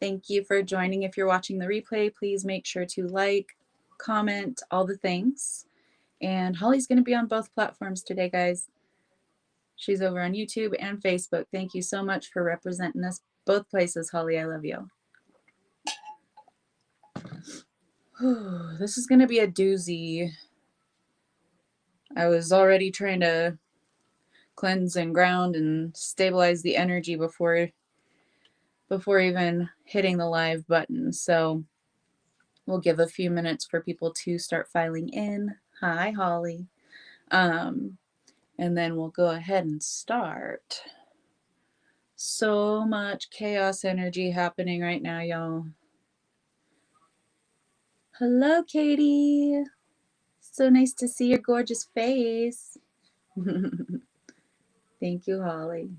Thank you for joining. If you're watching the replay, please make sure to like, comment, all the things. And Holly's going to be on both platforms today, guys. She's over on YouTube and Facebook. Thank you so much for representing us both places, Holly. I love you. This is going to be a doozy. I was already trying to cleanse and ground and stabilize the energy before even hitting the live button. So we'll give a few minutes for people to start filing in. Hi, Holly. And then we'll go ahead and start. So much chaos energy happening right now, y'all. Hello, Katie. So nice to see your gorgeous face. Thank you, Holly.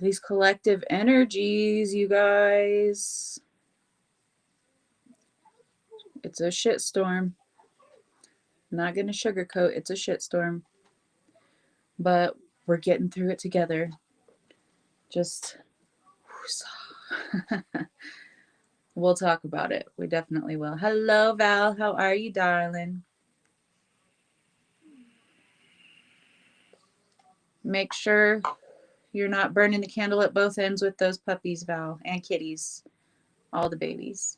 These collective energies, you guys. It's a shitstorm. Not going to sugarcoat, it's a shitstorm. But we're getting through it together. Just we'll talk about it. We definitely will. Hello, Val. How are you, darling? Make sure you're not burning the candle at both ends with those puppies, Val, and kitties. All the babies.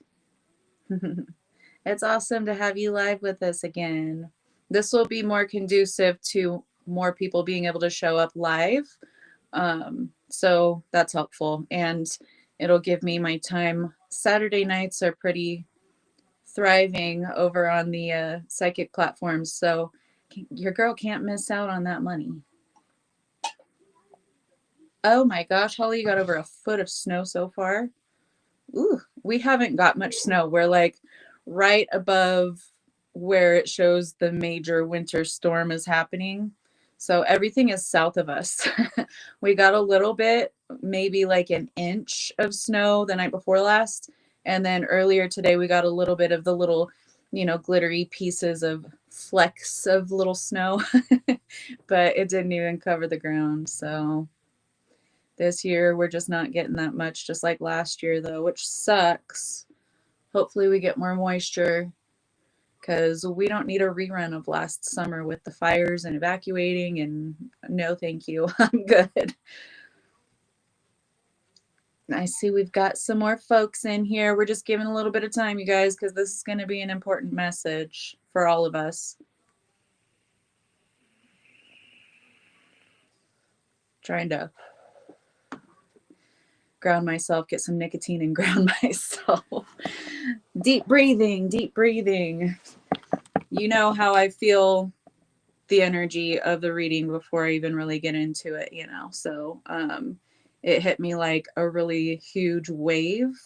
It's awesome to have you live with us again. This will be more conducive to more people being able to show up live. So that's helpful. And it'll give me my time. Saturday nights are pretty thriving over on the psychic platforms. So your girl can't miss out on that money. Oh my gosh, Holly, you got over a foot of snow so far. Ooh, we haven't got much snow. We're like right above where it shows the major winter storm is happening. So everything is south of us. We got a little bit, maybe like an inch of snow the night before last. And then earlier today, we got a little bit of the little, glittery pieces of flecks of little snow, but it didn't even cover the ground. So this year, we're just not getting that much, just like last year, though, which sucks. Hopefully, we get more moisture because we don't need a rerun of last summer with the fires and evacuating. And no, thank you. I'm good. I see we've got some more folks in here. We're just giving a little bit of time, you guys, because this is going to be an important message for all of us. Trying to ground myself, get some nicotine and ground myself. Deep breathing, deep breathing. You know how I feel the energy of the reading before I even really get into it, So it hit me like a really huge wave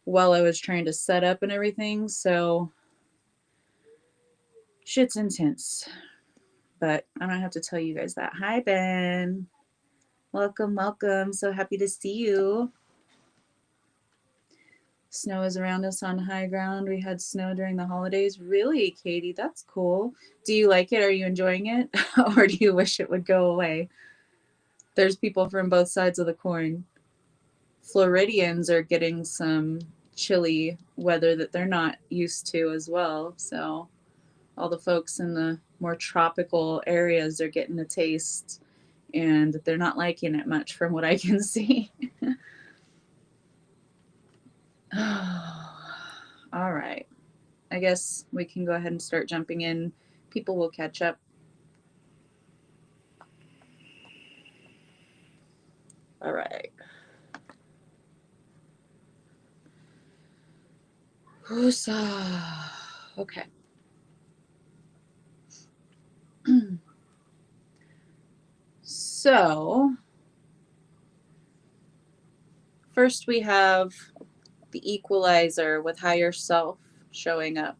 while I was trying to set up and everything. So shit's intense. But I don't have to tell you guys that. Hi, Ben. Welcome, welcome. So happy to see you. Snow is around us on high ground. We had snow during the holidays. Really, Katie? That's cool. Do you like it? Are you enjoying it? Or do you wish it would go away? There's people from both sides of the coin. Floridians are getting some chilly weather that they're not used to as well. So all the folks in the more tropical areas are getting a taste, and they're not liking it much from what I can see. All right. I guess we can go ahead and start jumping in. People will catch up. All right. Okay. So, first we have the equalizer with higher self showing up.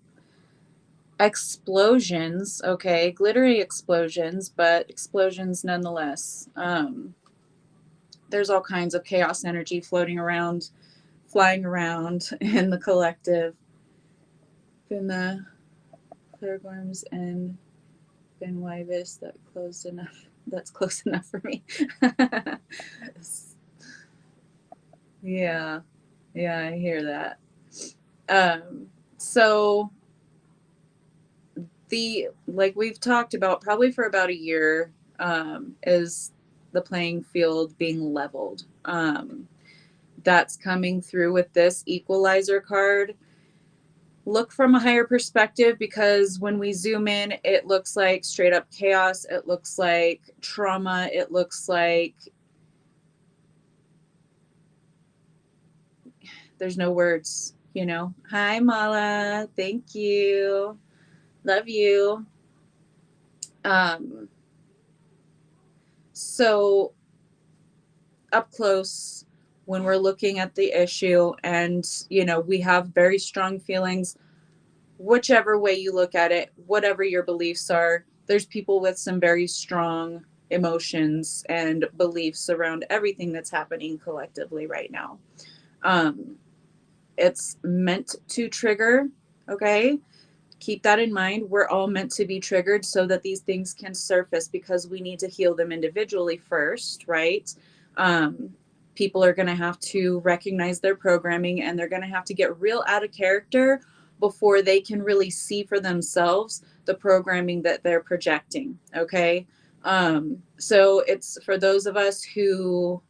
Explosions, okay, glittery explosions, but explosions nonetheless. There's all kinds of chaos energy floating around, flying around in the collective. In the Clairworms and Ben Wyvis, that's close enough for me. Yeah. Yeah, I hear that. So the like we've talked about probably for about a year, is the playing field being leveled. That's coming through with this equalizer card. Look from a higher perspective, because when we zoom in, it looks like straight up chaos. It looks like trauma. It looks like there's no words, you know. Hi, Mala. Thank you. Love you. Um, so up close, when we're looking at the issue, and you know, we have very strong feelings, whichever way you look at it, whatever your beliefs are, there's people with some very strong emotions and beliefs around everything that's happening collectively right now. um, it's meant to trigger, okay? Keep that in mind. We're all meant to be triggered so that these things can surface, because we need to heal them individually first, right? Um, People are going to have to recognize their programming, and they're going to have to get real out of character before they can really see for themselves the programming that they're projecting, okay? So it's for those of us who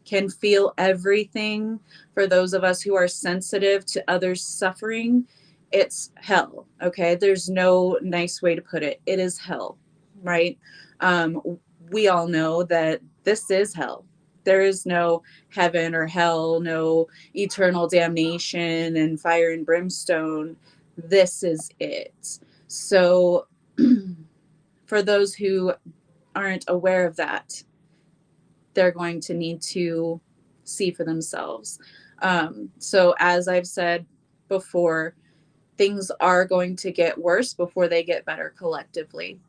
can feel everything, for those of us who are sensitive to others' suffering, it's hell. Okay. There's no nice way to put it. It is hell, right? Um, we all know that this is hell. There is no heaven or hell, no eternal damnation and fire and brimstone. This is it. So, for those who aren't aware of that, they're going to need to see for themselves. So, as I've said before, things are going to get worse before they get better collectively.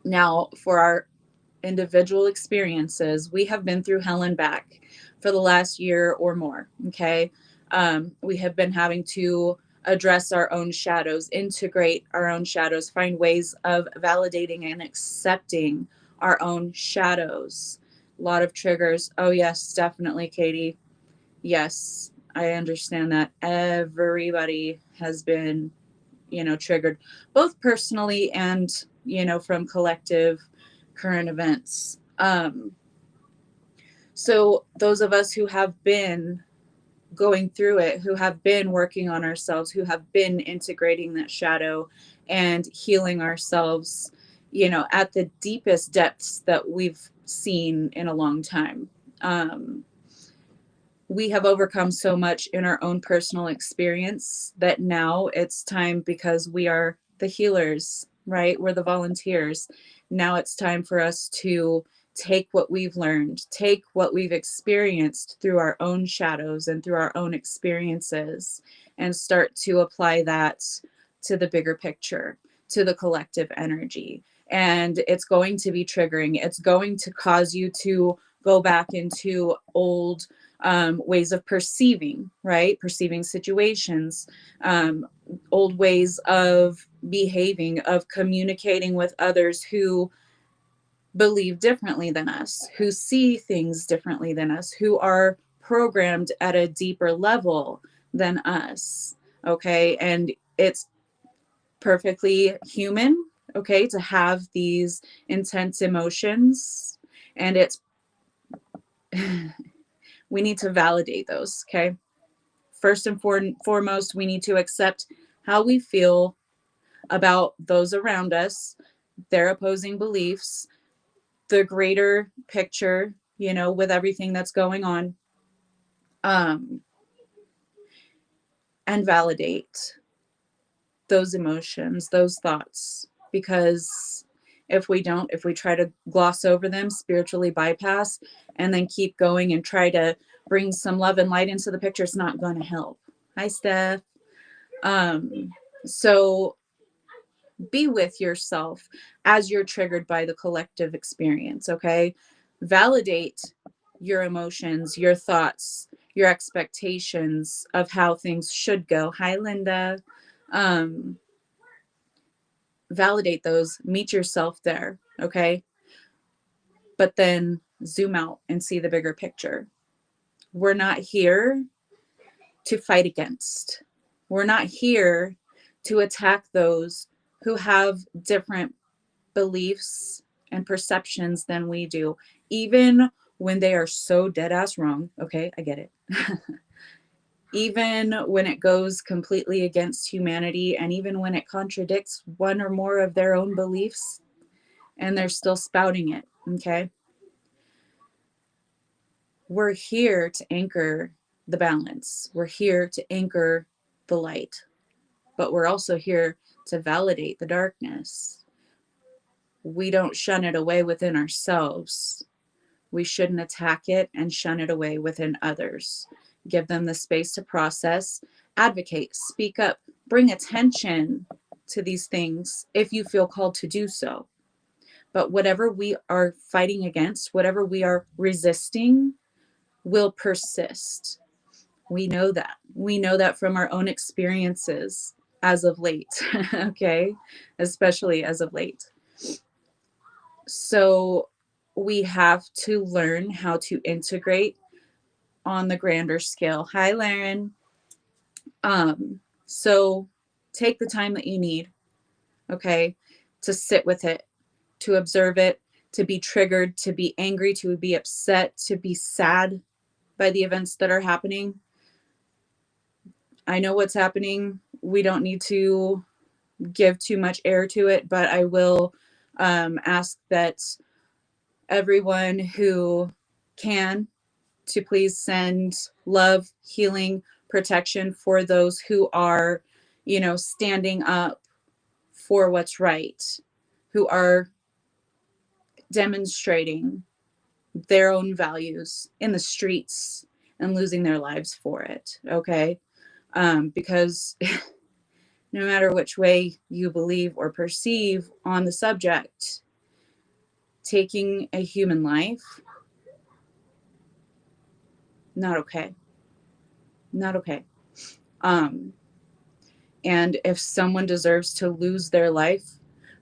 Now, for our individual experiences, we have been through hell and back for the last year or more. Okay. We have been having to address our own shadows, integrate our own shadows, find ways of validating and accepting our own shadows. A lot of triggers. Oh, yes, definitely, Katie. Yes, I understand that everybody has been, you know, triggered, both personally and, you know, from collective current events. So those of us who have been going through it, who have been working on ourselves, who have been integrating that shadow and healing ourselves, you know, at the deepest depths that we've seen in a long time. Um, we have overcome so much in our own personal experience that now it's time, because we are the healers, right? We're the volunteers. Now it's time for us to take what we've learned, take what we've experienced through our own shadows and through our own experiences, and start to apply that to the bigger picture, to the collective energy. And it's going to be triggering. It's going to cause you to go back into old ways of perceiving, right? Perceiving situations, um, old ways of behaving, of communicating with others who believe differently than us, who see things differently than us, who are programmed at a deeper level than us. Okay. And it's perfectly human, okay, to have these intense emotions. And it's, we need to validate those. Okay. First and foremost, we need to accept how we feel about those around us, their opposing beliefs, the greater picture, you know, with everything that's going on, um, and validate those emotions, those thoughts. Because if we don't, if we try to gloss over them, spiritually bypass, and then keep going and try to bring some love and light into the picture, it's not going to help. Hi, Steph. Um, so be with yourself as you're triggered by the collective experience, okay? Validate your emotions, your thoughts, your expectations of how things should go. Hi, Linda. Um, Validate those, meet yourself there, okay? But then zoom out and see the bigger picture. We're not here to fight against. We're not here to attack those who have different beliefs and perceptions than we do, even when they are so dead ass wrong. Okay, I get it. Even when it goes completely against humanity, and even when it contradicts one or more of their own beliefs, and they're still spouting it. Okay, we're here to anchor the balance. We're here to anchor the light, but we're also here to validate the darkness. We don't shun it away within ourselves. We shouldn't attack it and shun it away within others. Give them the space to process, advocate, speak up, bring attention to these things if you feel called to do so. But whatever we are fighting against, whatever we are resisting, will persist. We know that. We know that from our own experiences as of late, okay? Especially as of late. So we have to learn how to integrate on the grander scale. Hi, Laren. So take the time that you need, okay, to sit with it, to observe it, to be triggered, to be angry, to be upset, to be sad by the events that are happening. I know what's happening. We don't need to give too much air to it, but I will ask that everyone who can to please send love, healing, protection for those who are, standing up for what's right, who are demonstrating their own values in the streets and losing their lives for it. Okay. Because no matter which way you believe or perceive on the subject, taking a human life, not okay. Not okay. And if someone deserves to lose their life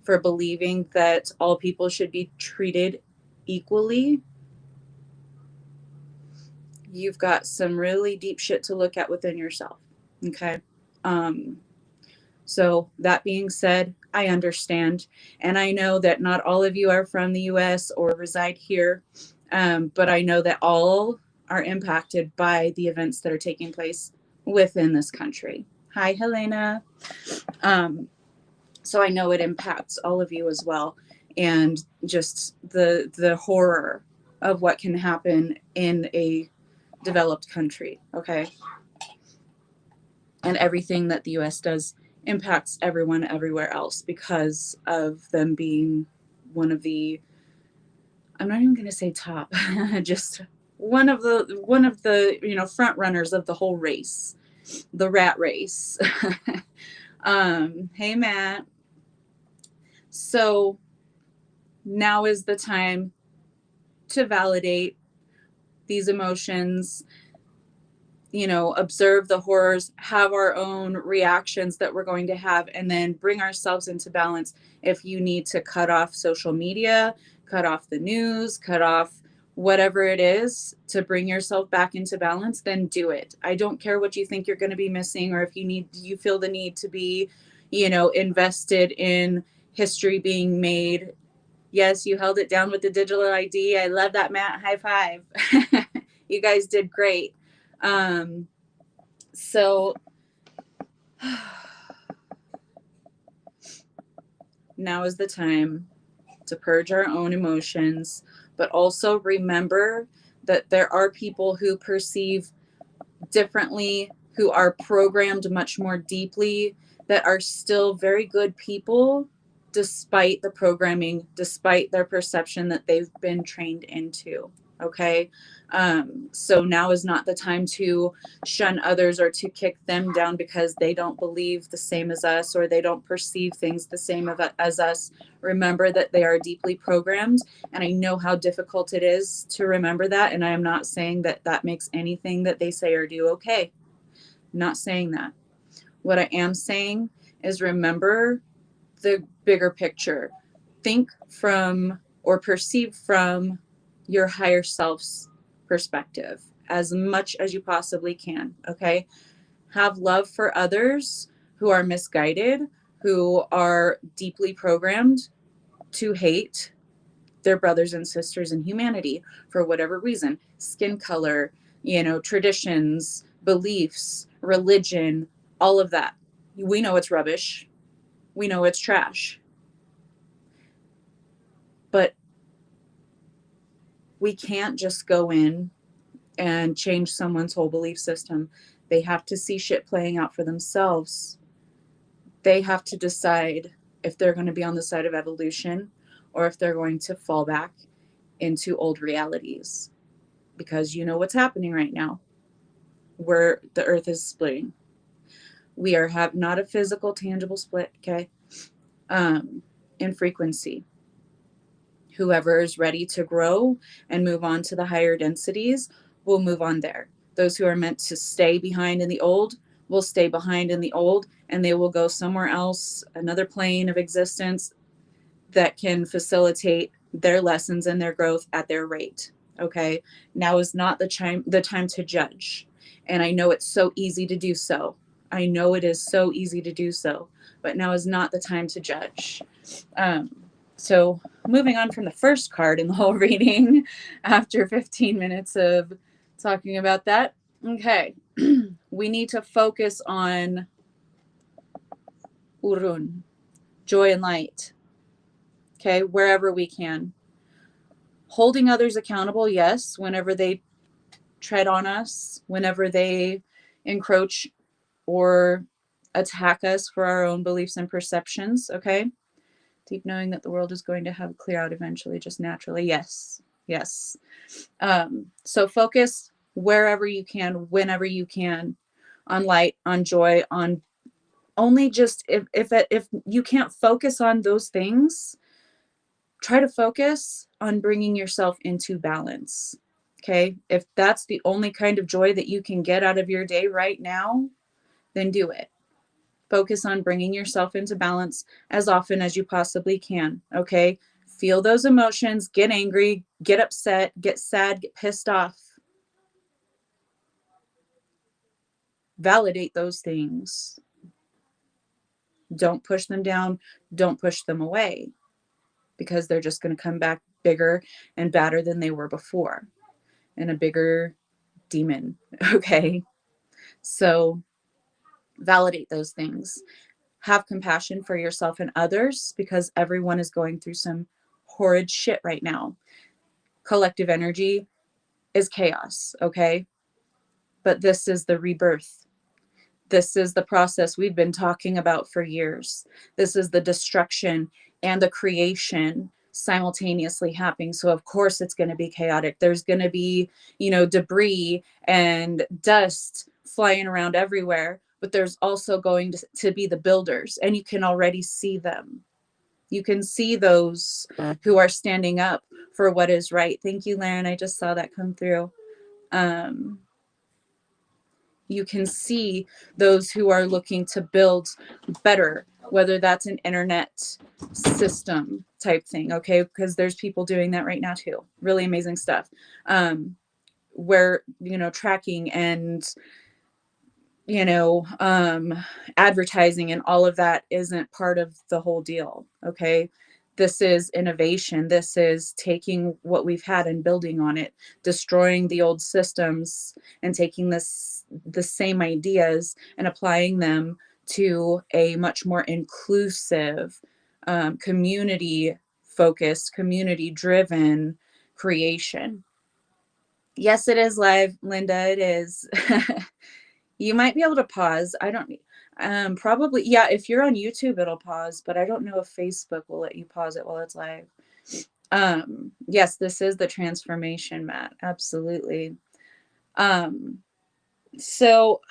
for believing that all people should be treated equally, you've got some really deep shit to look at within yourself. Okay. So that being said, I understand. And I know that not all of you are from the US or reside here. But I know that all are impacted by the events that are taking place within this country. Hi, Helena. So I know it impacts all of you as well. And just the horror of what can happen in a developed country. Okay. And everything that the US does impacts everyone everywhere else because of them being one of the, I'm not even going to say top, just one of the front runners of the whole race, the rat race. Hey, Matt. So now is the time to validate these emotions, observe the horrors, have our own reactions that we're going to have, and then bring ourselves into balance. If you need to cut off social media, cut off the news, cut off whatever it is to bring yourself back into balance, then do it. I don't care what you think you're going to be missing, or if you feel the need to be, invested in history being made. Yes, you held it down with the digital ID. I love that, Matt. High five. You guys did great. So now is the time to purge our own emotions, but also remember that there are people who perceive differently, who are programmed much more deeply, that are still very good people despite the programming, despite their perception that they've been trained into. Okay. So now is not the time to shun others or to kick them down because they don't believe the same as us or they don't perceive things the same as us. Remember that they are deeply programmed. And I know how difficult it is to remember that. And I am not saying that that makes anything that they say or do okay. Not saying that. What I am saying is remember the bigger picture. Think from or perceive from your higher self's perspective as much as you possibly can. Okay. Have love for others who are misguided, who are deeply programmed to hate their brothers and sisters in humanity for whatever reason, skin color, traditions, beliefs, religion, all of that. We know it's rubbish. We know it's trash. But we can't just go in and change someone's whole belief system. They have to see shit playing out for themselves. They have to decide if they're going to be on the side of evolution or if they're going to fall back into old realities. Because you know what's happening right now, where the earth is splitting. We are not a physical, tangible split, okay? In frequency. Whoever is ready to grow and move on to the higher densities will move on there. Those who are meant to stay behind in the old will stay behind in the old, and they will go somewhere else, another plane of existence that can facilitate their lessons and their growth at their rate. Okay. Now is not the time to judge. And I know it's so easy to do so. I know it is so easy to do so, but now is not the time to judge. So moving on from the first card in the whole reading after 15 minutes of talking about that. Okay. We need to focus on Urun, joy and light. Okay. Wherever we can. Holding others accountable, yes, whenever they tread on us, whenever they encroach or attack us for our own beliefs and perceptions, okay? Deep knowing that the world is going to have clear out eventually, just naturally. Yes, yes. So focus wherever you can, whenever you can, on light, on joy, on only just if you can't focus on those things, try to focus on bringing yourself into balance. Okay. If that's the only kind of joy that you can get out of your day right now, then do it. Focus on bringing yourself into balance as often as you possibly can. Okay. Feel those emotions, get angry, get upset, get sad, get pissed off. Validate those things. Don't push them down. Don't push them away, because they're just going to come back bigger and badder than they were before, and a bigger demon. Okay. So validate those things. Have compassion for yourself and others, because everyone is going through some horrid shit right now. Collective energy is chaos. Okay. But this is the rebirth. This is the process we've been talking about for years. This is the destruction and the creation simultaneously happening. So of course it's going to be chaotic. There's going to be, debris and dust flying around everywhere, but there's also going to be the builders, and you can already see them. You can see those who are standing up for what is right. Thank you, Laren. I just saw that come through. You can see those who are looking to build better, whether that's an internet system type thing, okay? Because there's people doing that right now too. Really amazing stuff. Where, tracking and, advertising and all of that isn't part of the whole deal, okay? This is innovation. This is taking what we've had and building on it, destroying the old systems and taking the same ideas and applying them to a much more inclusive, community focused, community driven creation. Yes, it is live, Linda. It is. You might be able to pause. I don't, probably, yeah, if you're on YouTube, it'll pause, but I don't know if Facebook will let you pause it while it's live. Yes, this is the transformation, Matt. Absolutely. So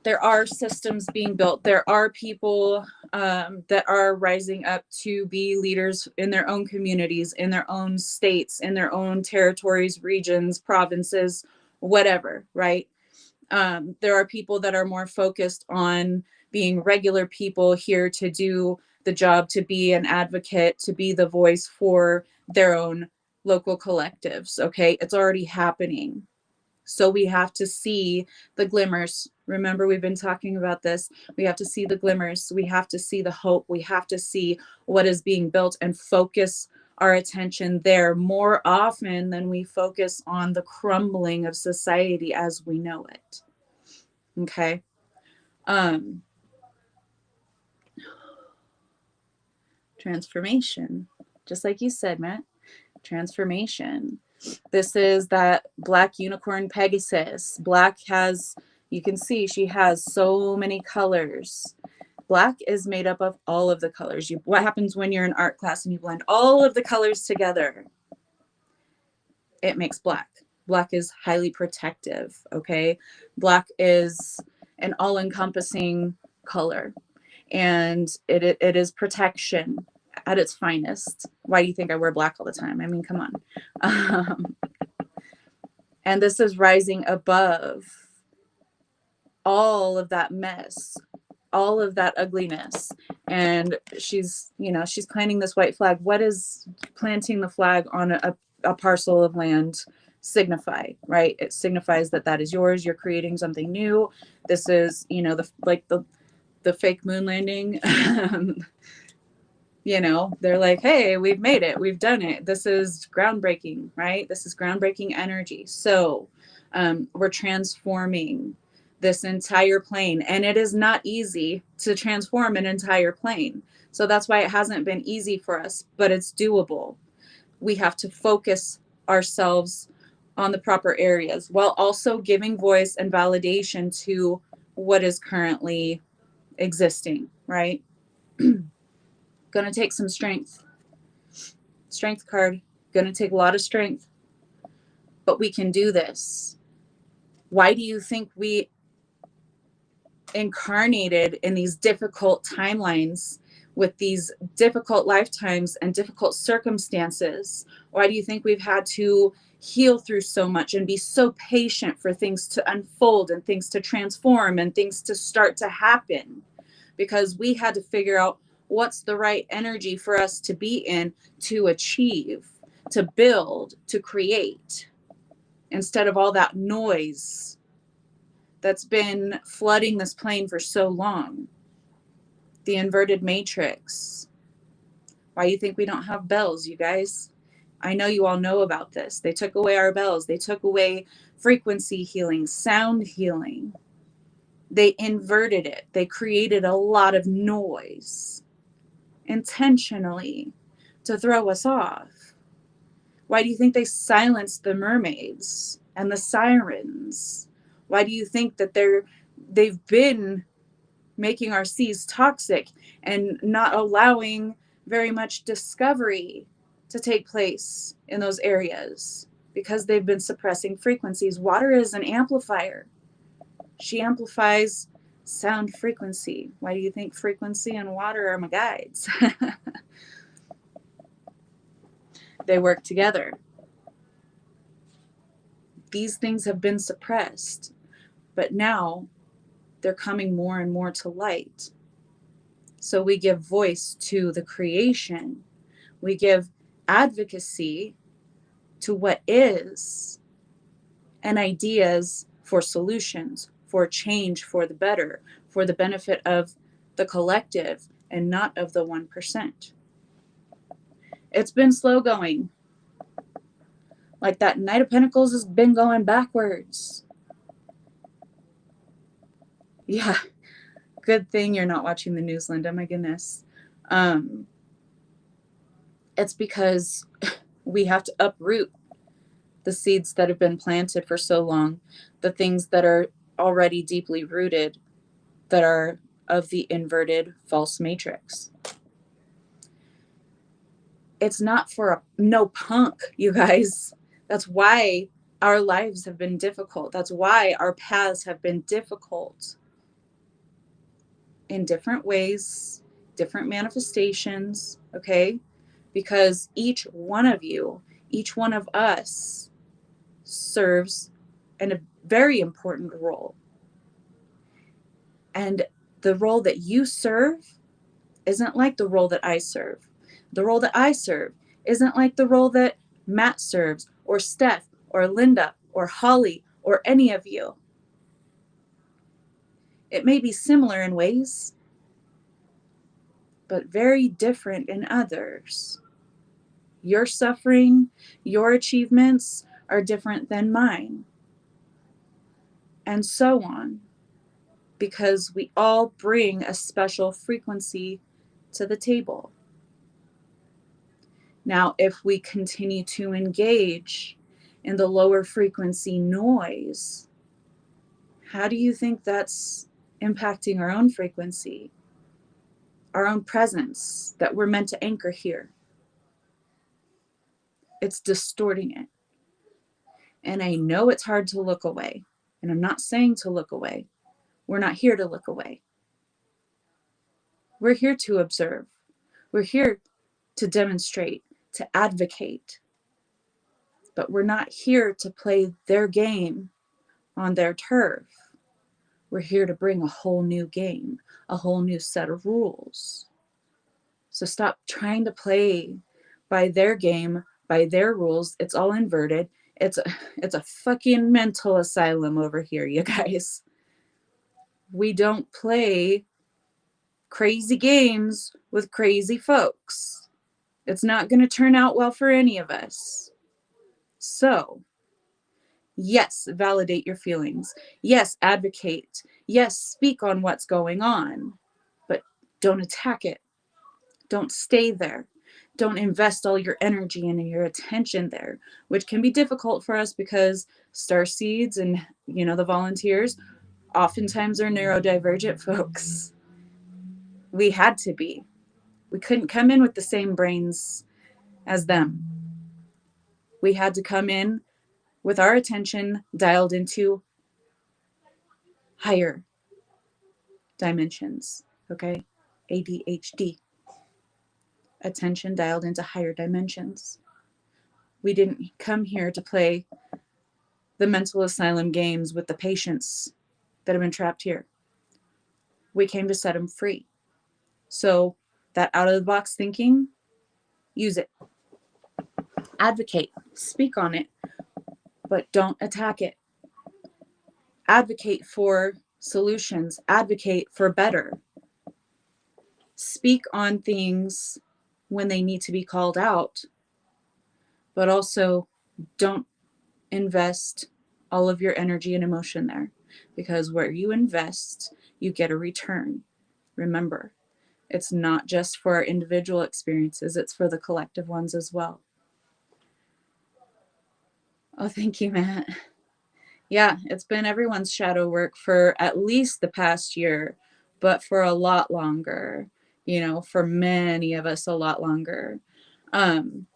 there are systems being built. There are people that are rising up to be leaders in their own communities, in their own states, in their own territories, regions, provinces, whatever, right? There are people that are more focused on being regular people here to do the job, to be an advocate, to be the voice for their own local collectives. Okay, it's already happening. So we have to see the glimmers. Remember, we've been talking about this. We have to see the glimmers. We have to see the hope. We have to see what is being built and focus our attention there more often than we focus on the crumbling of society as we know it. Okay. Transformation. Just like you said, Matt. Transformation. This is that black unicorn Pegasus. Black has, you can see she has so many colors. Black is made up of all of the colors. What happens when you're in art class and you blend all of the colors together? It makes black. Black is highly protective, okay? Black is an all-encompassing color, and it is protection at its finest. Why do you think I wear black all the time? I mean, come on. And this is rising above all of that mess, all of that ugliness. And she's planting this white flag. What is planting the flag on a parcel of land signify, right? It signifies that that is yours. You're creating something new. This is, the fake moon landing. They're like, hey, we've made it. We've done it. This is groundbreaking, right? This is groundbreaking energy. So we're transforming this entire plane. And it is not easy to transform an entire plane. So that's why it hasn't been easy for us, but it's doable. We have to focus ourselves on the proper areas while also giving voice and validation to what is currently existing, right? Gonna take some strength. Strength card. Gonna take a lot of strength. But we can do this. Why do you think we incarnated in these difficult timelines with these difficult lifetimes and difficult circumstances? Why do you think we've had to heal through so much and be so patient for things to unfold and things to transform and things to start to happen? Because we had to figure out what's the right energy for us to be in, to achieve, to build, to create, instead of all that noise that's been flooding this plane for so long. The inverted matrix. Why do you think we don't have bells, you guys? I know you all know about this. They took away our bells. They took away frequency healing, sound healing. They inverted it. They created a lot of noise intentionally to throw us off. Why do you think they silenced the mermaids and the sirens? Why do you think that they've been making our seas toxic and not allowing very much discovery to take place in those areas? Because they've been suppressing frequencies. Water is an amplifier. She amplifies sound frequency. Why do you think frequency and water are my guides? They work together. These things have been suppressed, but now they're coming more and more to light. So we give voice to the creation. We give advocacy to what is, and ideas for solutions, for change, for the better, for the benefit of the collective and not of the 1%. It's been slow going. Like that Knight of Pentacles has been going backwards. Yeah. Good thing you're not watching the news, Linda. My goodness. It's because we have to uproot the seeds that have been planted for so long, the things that are already deeply rooted, that are of the inverted false matrix. It's not for no punk, you guys. That's why our lives have been difficult. That's why our paths have been difficult in different ways, different manifestations, okay? Because each one of you, each one of us serves a very important role. And the role that you serve isn't like the role that I serve. The role that I serve isn't like the role that Matt serves, or Steph, or Linda, or Holly, or any of you. It may be similar in ways, but very different in others. Your suffering, your achievements are different than mine, and so on, because we all bring a special frequency to the table. Now, if we continue to engage in the lower frequency noise, how do you think that's impacting our own frequency, our own presence that we're meant to anchor here? It's distorting it. And I know it's hard to look away. And I'm not saying to look away. We're not here to look away. We're here to observe. We're here to demonstrate, to advocate. But we're not here to play their game on their turf. We're here to bring a whole new game, a whole new set of rules. So stop trying to play by their game, by their rules. It's all inverted. It's a fucking mental asylum over here, you guys. We don't play crazy games with crazy folks. It's not going to turn out well for any of us. So, yes, validate your feelings. Yes, advocate. Yes, speak on what's going on. But don't attack it. Don't stay there. Don't invest all your energy and your attention there, which can be difficult for us because starseeds and, the volunteers oftentimes are neurodivergent folks. We had to be. We couldn't come in with the same brains as them. We had to come in with our attention dialed into higher dimensions, okay? ADHD. Attention dialed into higher dimensions. We didn't come here to play the mental asylum games with the patients that have been trapped here. We came to set them free. So that out of the box thinking, use it. Advocate, speak on it, but don't attack it. Advocate for solutions, advocate for better. Speak on things when they need to be called out, but also don't invest all of your energy and emotion there, because where you invest, you get a return. Remember, it's not just for our individual experiences, it's for the collective ones as well. Oh, thank you, Matt. Yeah, it's been everyone's shadow work for at least the past year, but for a lot longer, for many of us, a lot longer.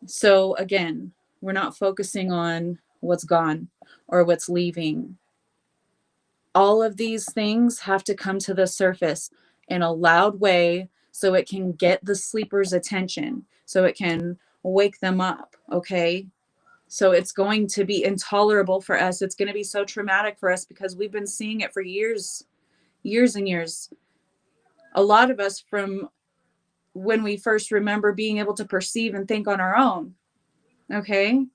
So again, we're not focusing on what's gone or what's leaving. All of these things have to come to the surface in a loud way so it can get the sleeper's attention, so it can wake them up, okay? So it's going to be intolerable for us. It's going to be so traumatic for us because we've been seeing it for years and years. A lot of us from when we first remember being able to perceive and think on our own, okay?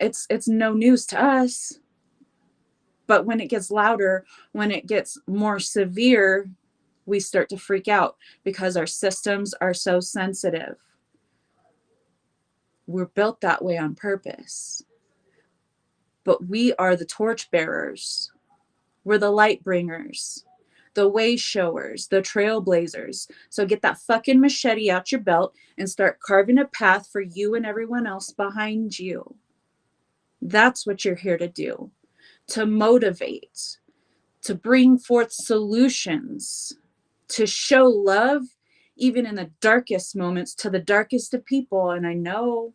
It's no news to us. But when it gets louder, when it gets more severe, we start to freak out because our systems are so sensitive. We're built that way on purpose. But we are the torch bearers. We're the light bringers, the way showers, the trailblazers. So get that fucking machete out your belt and start carving a path for you and everyone else behind you. That's what you're here to do. To motivate, to bring forth solutions, to show love, even in the darkest moments, to the darkest of people. And I know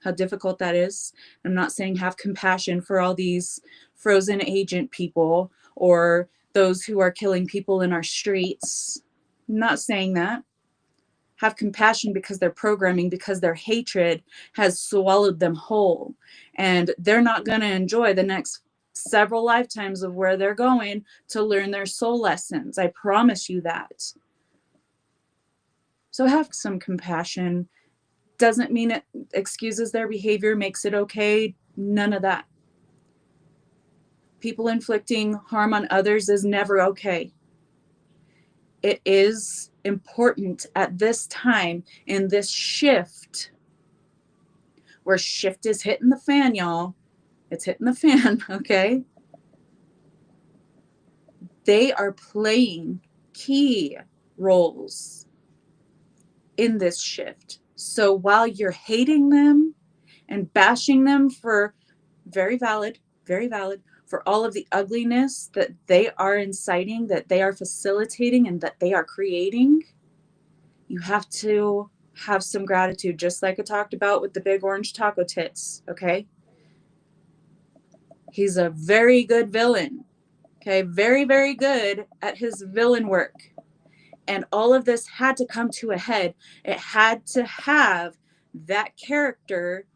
how difficult that is. I'm not saying have compassion for all these frozen agent people or those who are killing people in our streets. I'm not saying that. Have compassion because their programming, because their hatred has swallowed them whole. And they're not going to enjoy the next several lifetimes of where they're going to learn their soul lessons. I promise you that. So have some compassion Doesn't mean it excuses their behavior, makes it okay. None of that. People inflicting harm on others is never okay. It is important at this time in this shift, where shift is hitting the fan, y'all. It's hitting the fan, okay? They are playing key roles in this shift. So while you're hating them and bashing them for very valid, for all of the ugliness that they are inciting, that they are facilitating, and that they are creating, you have to have some gratitude, just like I talked about with the big orange taco tits, okay? He's a very good villain, okay? Very, very good at his villain work. And all of this had to come to a head. It had to have that character,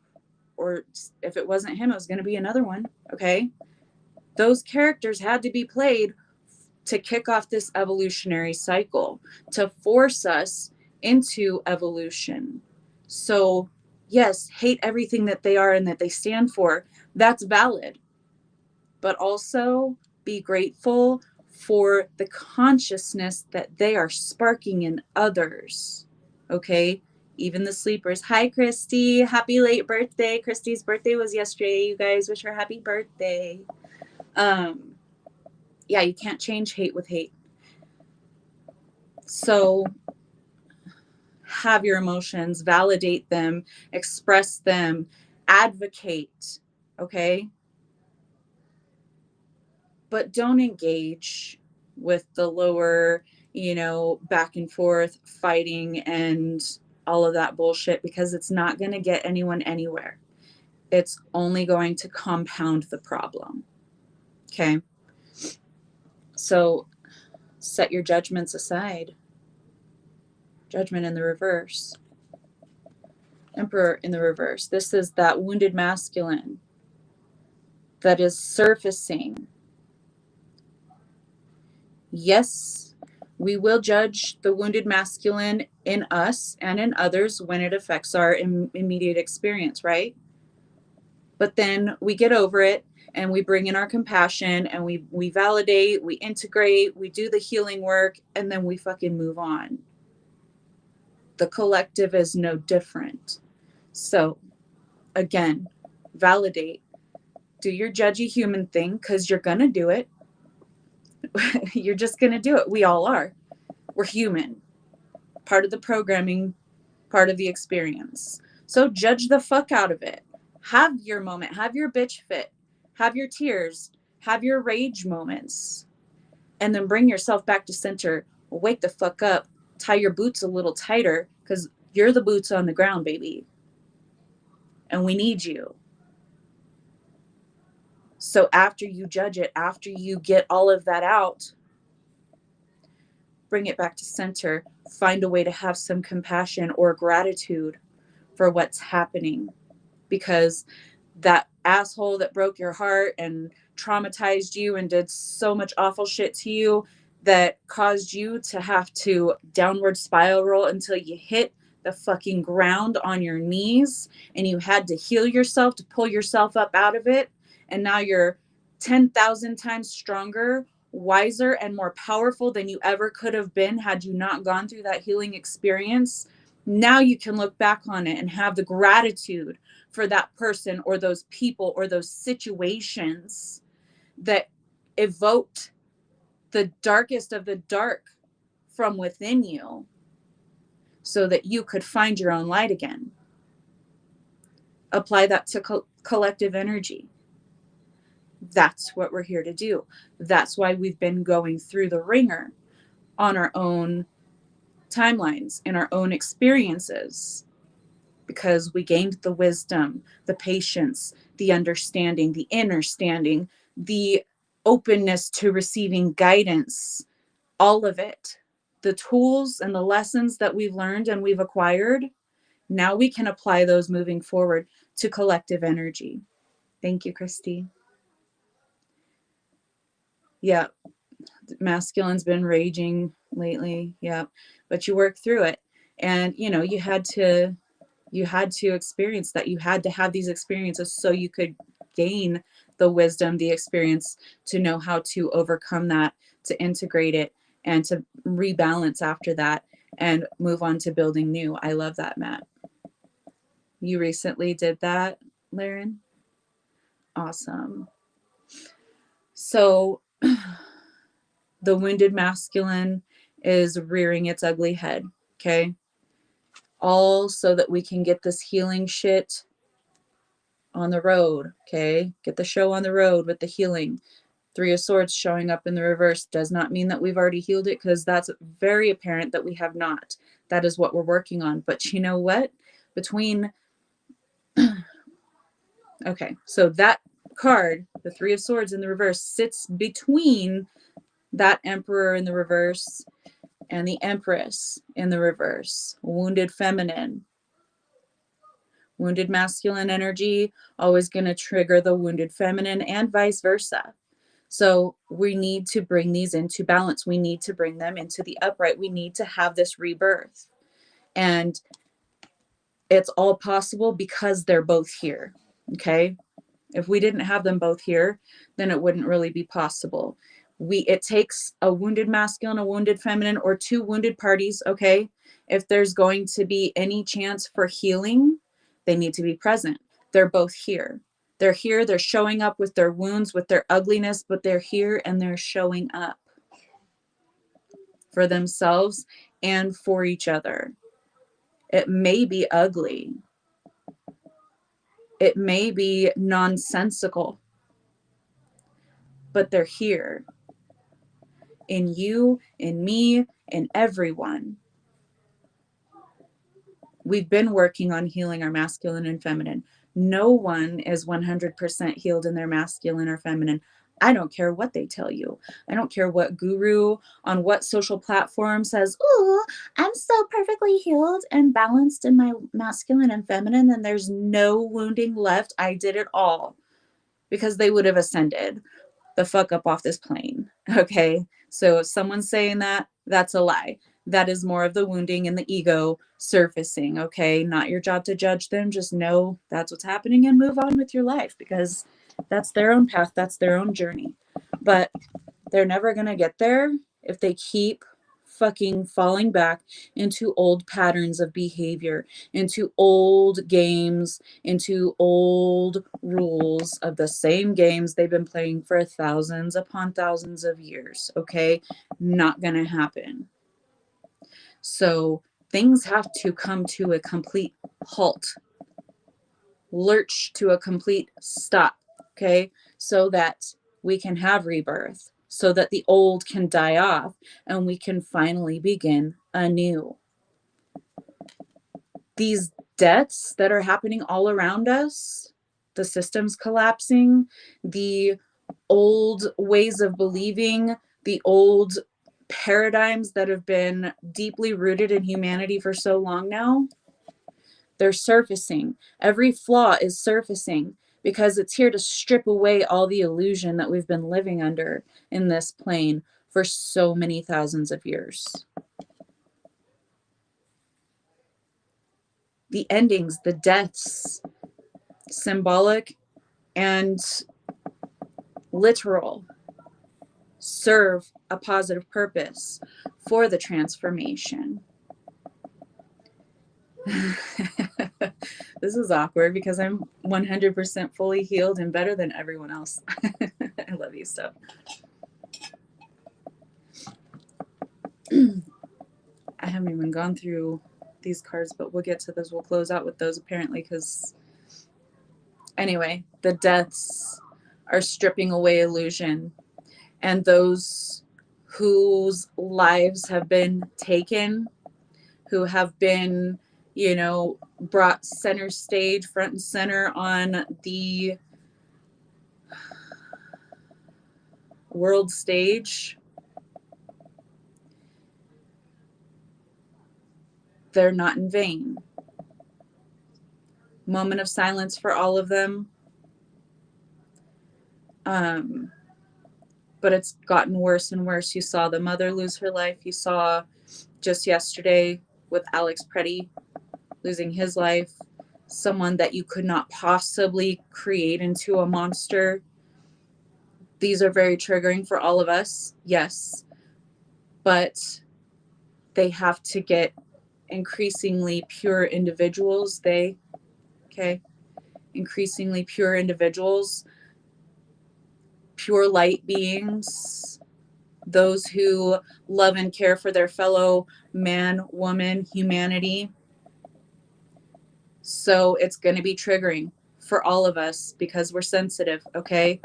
or if it wasn't him, it was going to be another one, okay? Those characters had to be played to kick off this evolutionary cycle, to force us into evolution. So, yes, hate everything that they are and that they stand for. That's valid. But also be grateful for the consciousness that they are sparking in others. Okay? Even the sleepers. Hi, Christy. Happy late birthday. Christy's birthday was yesterday. You guys wish her happy birthday. Yeah, you can't change hate with hate. So have your emotions, validate them, express them, advocate, okay? But don't engage with the lower, back and forth fighting and all of that bullshit, because it's not going to get anyone anywhere. It's only going to compound the problem. Okay? So set your judgments aside. Judgment in the reverse. Emperor in the reverse. This is that wounded masculine that is surfacing. Yes, we will judge the wounded masculine in us and in others when it affects our immediate experience, right? But then we get over it and we bring in our compassion and we validate, we integrate, we do the healing work, and then we fucking move on. The collective is no different. So again, validate, do your judgy human thing, because you're going to do it. You're just going to do it. We all are. We're human. Part of the programming, part of the experience. So judge the fuck out of it. Have your moment. Have your bitch fit. Have your tears. Have your rage moments. And then bring yourself back to center. Wake the fuck up. Tie your boots a little tighter, because you're the boots on the ground, baby. And we need you. So after you judge it, after you get all of that out, bring it back to center. Find a way to have some compassion or gratitude for what's happening, because that asshole that broke your heart and traumatized you and did so much awful shit to you, that caused you to have to downward spiral until you hit the fucking ground on your knees, and you had to heal yourself to pull yourself up out of it. And now you're 10,000 times stronger, wiser, and more powerful than you ever could have been had you not gone through that healing experience. Now you can look back on it and have the gratitude for that person or those people or those situations that evoked the darkest of the dark from within you, so that you could find your own light again. Apply that to collective energy. That's what we're here to do. That's why we've been going through the ringer on our own timelines, in our own experiences, because we gained the wisdom, the patience, the understanding, the inner standing, the openness to receiving guidance, all of it. The tools and the lessons that we've learned and we've acquired, now we can apply those moving forward to collective energy. Thank you, Christy. Yeah, masculine's been raging lately. Yeah, but you work through it. And, you had to You had to experience that. You had to have these experiences so you could gain the wisdom, the experience to know how to overcome that, to integrate it, and to rebalance after that and move on to building new. I love that, Matt. You recently did that, Laren? Awesome. So the wounded masculine is rearing its ugly head, okay? All so that we can get this healing shit on the road, okay? Get the show on the road with the healing. Three of Swords showing up in the reverse does not mean that we've already healed it, because that's very apparent that we have not. That is what we're working on. But you know what? Between, okay, so that card, the Three of Swords in the reverse, sits between that Emperor in the reverse and the Empress in the reverse. Wounded feminine. Wounded masculine energy always going to trigger the wounded feminine, and vice versa. So we need to bring these into balance. We need to bring them into the upright. We need to have this rebirth. And it's all possible because they're both here. Okay. If we didn't have them both here, then it wouldn't really be possible. It takes a wounded masculine, a wounded feminine, or two wounded parties. Okay. If there's going to be any chance for healing, they need to be present. They're both here. They're here. They're showing up with their wounds, with their ugliness, but they're here and they're showing up for themselves and for each other. It may be ugly. It may be nonsensical, but they're here in you, in me, in everyone. We've been working on healing our masculine and feminine. No one is 100% healed in their masculine or feminine. I don't care what they tell you. I don't care what guru on what social platform says, "Oh, I'm so perfectly healed and balanced in my masculine and feminine, and there's no wounding left. I did it all," because they would have ascended the fuck up off this plane. Okay. So if someone's saying that, that's a lie. That is more of the wounding and the ego surfacing. Okay. Not your job to judge them. Just know that's what's happening and move on with your life, because that's their own path. That's their own journey. But they're never going to get there if they keep fucking falling back into old patterns of behavior, into old games, into old rules of the same games they've been playing for thousands upon thousands of years. Okay, not gonna happen. So things have to come to a complete halt, lurch to a complete stop. Okay, so that we can have rebirth, so that the old can die off and we can finally begin anew. These deaths that are happening all around us, the systems collapsing, the old ways of believing, the old paradigms that have been deeply rooted in humanity for so long now, they're surfacing. Every flaw is surfacing because it's here to strip away all the illusion that we've been living under in this plane for so many thousands of years. The endings, the deaths, symbolic and literal, serve a positive purpose for the transformation. This is awkward because I'm 100% fully healed and better than everyone else. I love you, stuff. I haven't even gone through these cards, but we'll get to those. We'll close out with those apparently, because anyway, the deaths are stripping away illusion, and those whose lives have been taken, who have been, brought center stage, front and center on the world stage, they're not in vain. Moment of silence for all of them. But it's gotten worse and worse. You saw the mother lose her life. You saw just yesterday with Alex Preddy losing his life, someone that you could not possibly create into a monster. These are very triggering for all of us, yes, but they have to get increasingly pure individuals. Okay, increasingly pure individuals, pure light beings, those who love and care for their fellow man, woman, humanity. So it's going to be triggering for all of us because we're sensitive, okay?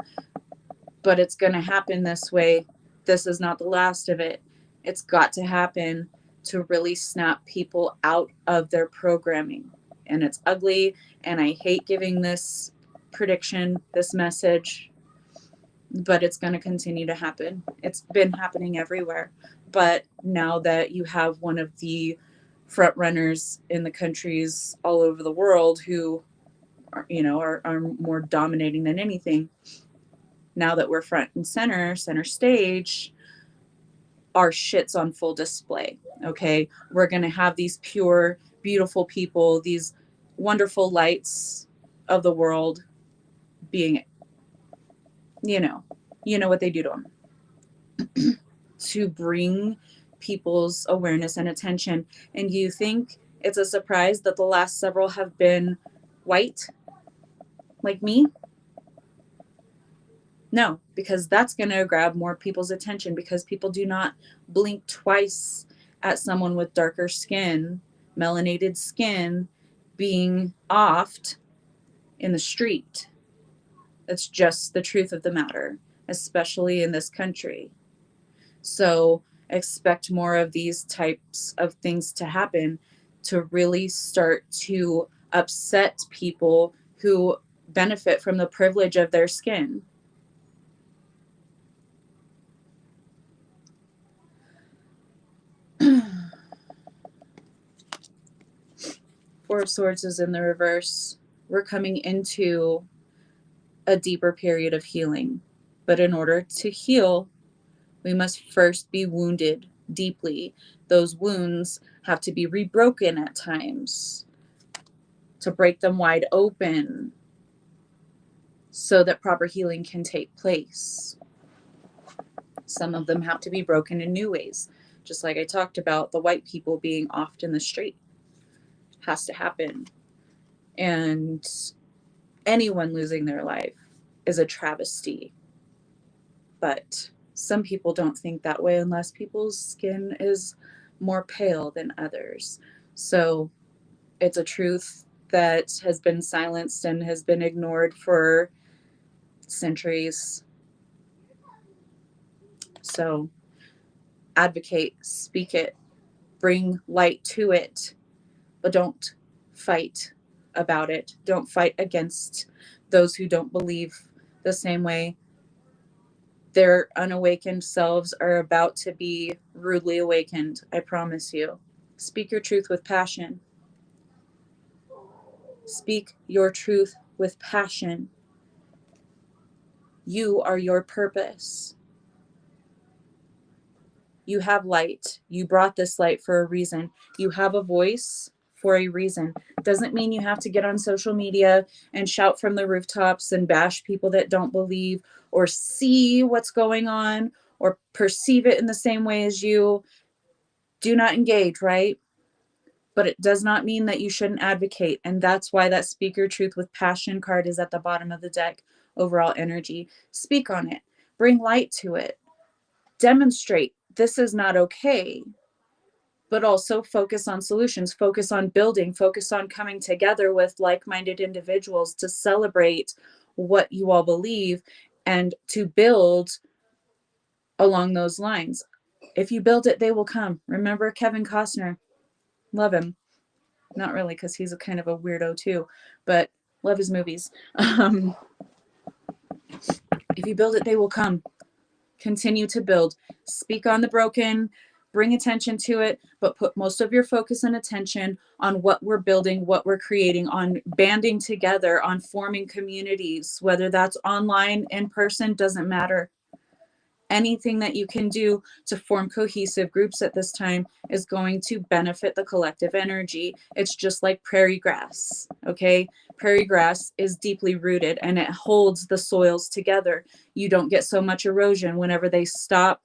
But it's going to happen this way. This is not the last of it. It's got to happen to really snap people out of their programming. And it's ugly, and I hate giving this prediction, this message, but it's going to continue to happen. It's been happening everywhere. But now that you have one of the front runners in the countries all over the world who are, are more dominating than anything, now that we're front and center stage, our shit's on full display. Okay, we're going to have these pure, beautiful people, these wonderful lights of the world being, you know what they do to them to bring people's awareness and attention. And you think it's a surprise that the last several have been white, like me? No, because that's going to grab more people's attention, because people do not blink twice at someone with darker skin, melanated skin, being offed in the street. That's just the truth of the matter, especially in this country. So expect more of these types of things to happen, to really start to upset people who benefit from the privilege of their skin. Four of Swords is in the reverse. We're coming into a deeper period of healing. But in order to heal, we must first be wounded deeply. Those wounds have to be rebroken at times, to break them wide open so that proper healing can take place. Some of them have to be broken in new ways. Just like I talked about, the white people being offed in the street has to happen. And anyone losing their life is a travesty. But some people don't think that way unless people's skin is more pale than others. So it's a truth that has been silenced and has been ignored for centuries. So advocate, speak it, bring light to it, but don't fight about it. Don't fight against those who don't believe the same way. Their unawakened selves are about to be rudely awakened, I promise you. Speak your truth with passion. Speak your truth with passion. You are your purpose. You have light. You brought this light for a reason. You have a voice for a reason. Doesn't mean you have to get on social media and shout from the rooftops and bash people that don't believe or see what's going on or perceive it in the same way as you. Do not engage, right? But it does not mean that you shouldn't advocate. And that's why that Speak Your Truth with Passion card is at the bottom of the deck. Overall energy. Speak on it. Bring light to it. Demonstrate this is not okay. But also focus on solutions, focus on building, focus on coming together with like-minded individuals to celebrate what you all believe and to build along those lines. If you build it, they will come. Remember Kevin Costner? Love him. Not really, because he's a kind of a weirdo too, but love his movies. If you build it, they will come. Continue to build. Speak on the broken. Bring attention to it, but put most of your focus and attention on what we're building, what we're creating, on banding together, on forming communities, whether that's online, in person, doesn't matter. Anything that you can do to form cohesive groups at this time is going to benefit the collective energy. It's just like prairie grass, okay? Prairie grass is deeply rooted and it holds the soils together. You don't get so much erosion whenever they stop,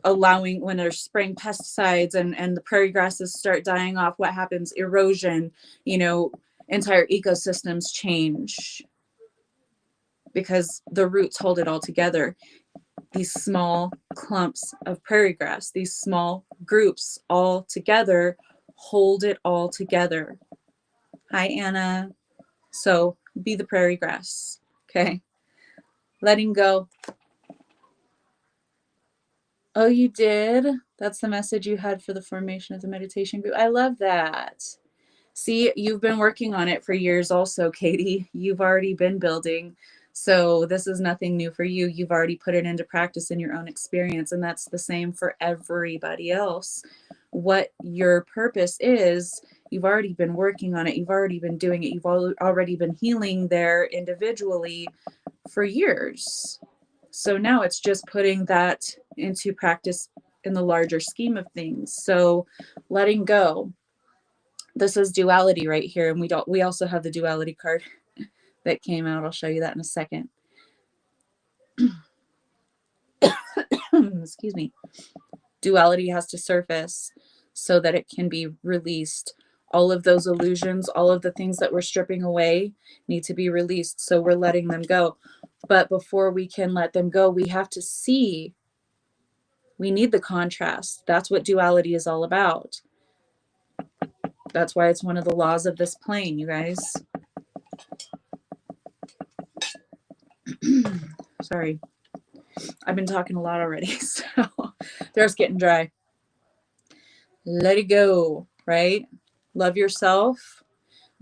allowing, when they're spraying pesticides and the prairie grasses start dying off. What happens? Erosion, entire ecosystems change because the roots hold it all together. These small clumps of prairie grass, these small groups all together hold it all together. Hi, Anna. So be the prairie grass, okay? Letting go. Oh, you did? That's the message you had for the formation of the meditation group. I love that. See, you've been working on it for years also, Katie. You've already been building. So this is nothing new for you. You've already put it into practice in your own experience. And that's the same for everybody else. What your purpose is, you've already been working on it. You've already been doing it. You've already been healing there individually for years. So now it's just putting that into practice in the larger scheme of things. So letting go. This is duality right here, and we also have the duality card that came out. I'll show you that in a second. Excuse me. Duality has to surface so that it can be released. All of those illusions, all of the things that we're stripping away need to be released. So we're letting them go. But before we can let them go, we have to see. We need the contrast. That's what duality is all about. That's why it's one of the laws of this plane, you guys. Sorry. I've been talking a lot already, so throat's getting dry. Let it go, right? Love yourself.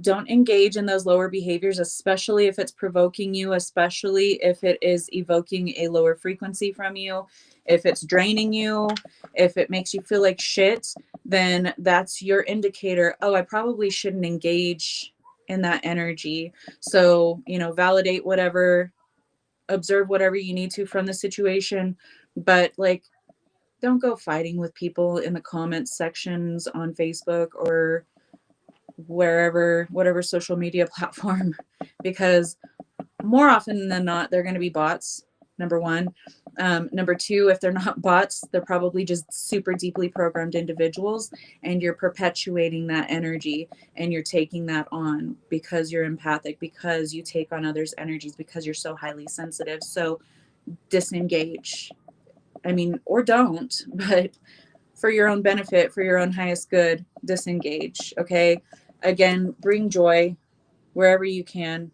Don't engage in those lower behaviors, especially if it's provoking you, especially if it is evoking a lower frequency from you. If it's draining you, if it makes you feel like shit, then that's your indicator. Oh, I probably shouldn't engage in that energy. So, validate whatever, observe whatever you need to from the situation, but don't go fighting with people in the comments sections on Facebook or wherever, whatever social media platform, because more often than not, they're going to be bots. Number one. Number two, if they're not bots, they're probably just super deeply programmed individuals, and you're perpetuating that energy and you're taking that on because you're empathic, because you take on others' energies, because you're so highly sensitive. So disengage. Or don't, but for your own benefit, for your own highest good, disengage. Okay. Again, bring joy wherever you can.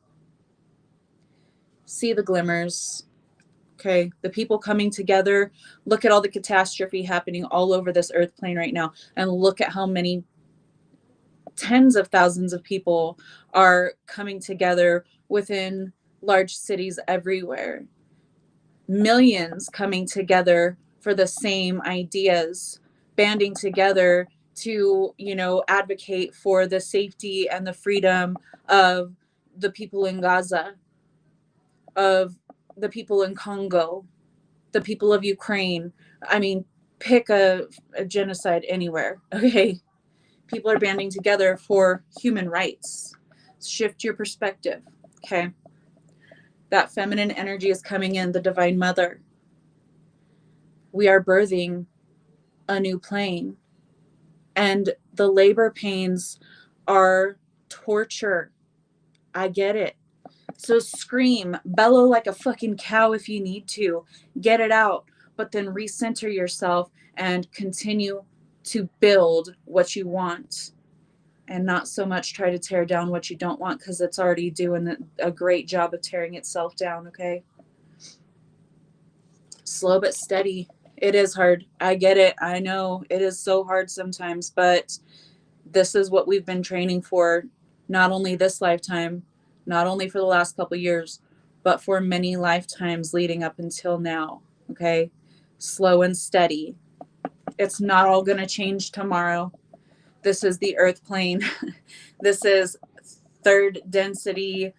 See the glimmers. Okay. The people coming together. Look at all the catastrophe happening all over this earth plane right now. And look at how many tens of thousands of people are coming together within large cities everywhere. Millions coming together for the same ideas, banding together to, advocate for the safety and the freedom of the people in Gaza, of the people in Congo, the people of Ukraine. Pick a genocide anywhere, okay? People are banding together for human rights. Shift your perspective, okay? That feminine energy is coming in, the Divine Mother. We are birthing a new plane. And the labor pains are torture. I get it. So scream, bellow like a fucking cow if you need to. Get it out. But then recenter yourself and continue to build what you want. And not so much try to tear down what you don't want, because it's already doing a great job of tearing itself down, okay? Slow but steady. It is hard. I get it. I know it is so hard sometimes, but this is what we've been training for, not only this lifetime, not only for the last couple of years, but for many lifetimes leading up until now, okay? Slow and steady. It's not all going to change tomorrow. This is the earth plane. This is third density,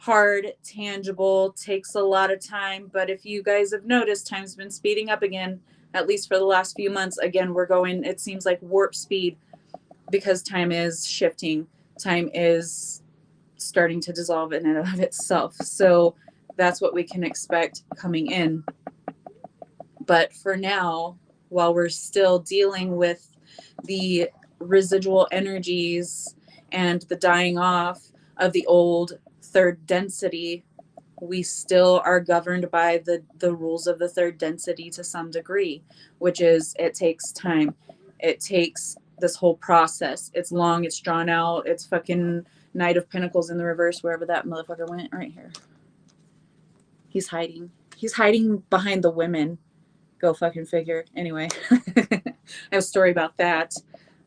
hard, tangible, takes a lot of time. But if you guys have noticed, time's been speeding up again, at least for the last few months. Again, we're going, it seems like warp speed, because time is shifting. Time is starting to dissolve in and of itself. So that's what we can expect coming in. But for now, while we're still dealing with the residual energies and the dying off of the old third density, we still are governed by the rules of the third density to some degree, which is it takes time. It takes this whole process. It's long, it's drawn out, it's fucking Knight of Pentacles in the reverse, wherever that motherfucker went, right here. He's hiding. He's hiding behind the women. Go fucking figure. Anyway, I have a story about that.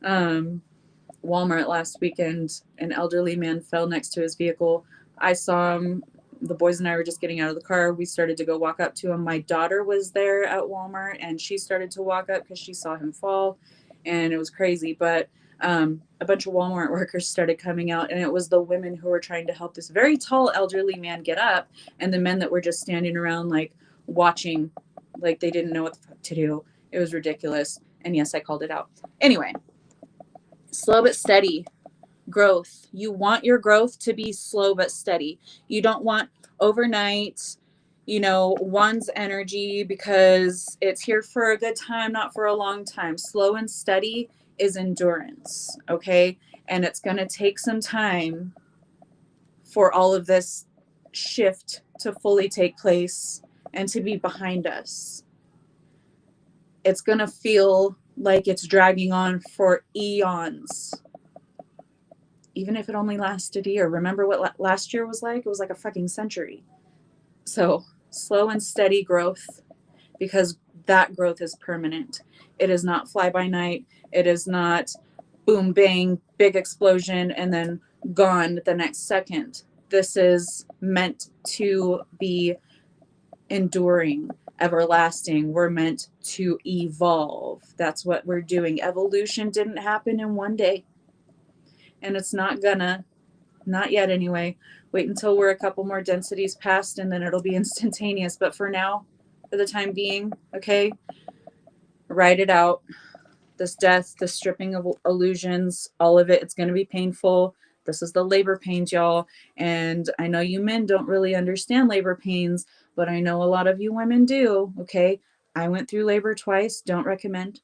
Walmart last weekend, an elderly man fell next to his vehicle. I saw him. The boys and I were just getting out of the car. We started to go walk up to him. My daughter was there at Walmart, and she started to walk up because she saw him fall, and it was crazy. But a bunch of Walmart workers started coming out, and it was the women who were trying to help this very tall elderly man get up, and the men that were just standing around like watching, like they didn't know what the fuck to do. It was ridiculous. And yes, I called it out. Anyway, slow but steady growth. You want your growth to be slow but steady. You don't want overnight, one's energy, because it's here for a good time, not for a long time. Slow and steady is endurance, okay? And it's going to take some time for all of this shift to fully take place and to be behind us. It's going to feel like it's dragging on for eons. Even if it only lasted a year. Remember what last year was like? It was like a fucking century. So slow and steady growth, because that growth is permanent. It is not fly by night. It is not boom, bang, big explosion, and then gone the next second. This is meant to be enduring, everlasting. We're meant to evolve. That's what we're doing. Evolution didn't happen in one day. And it's not gonna, not yet anyway. Wait until we're a couple more densities past, and then it'll be instantaneous. But for now, for the time being, okay, write it out. This death, the stripping of illusions, all of it, it's going to be painful. This is the labor pains, y'all. And I know you men don't really understand labor pains, but I know a lot of you women do, okay? I went through labor twice. Don't recommend.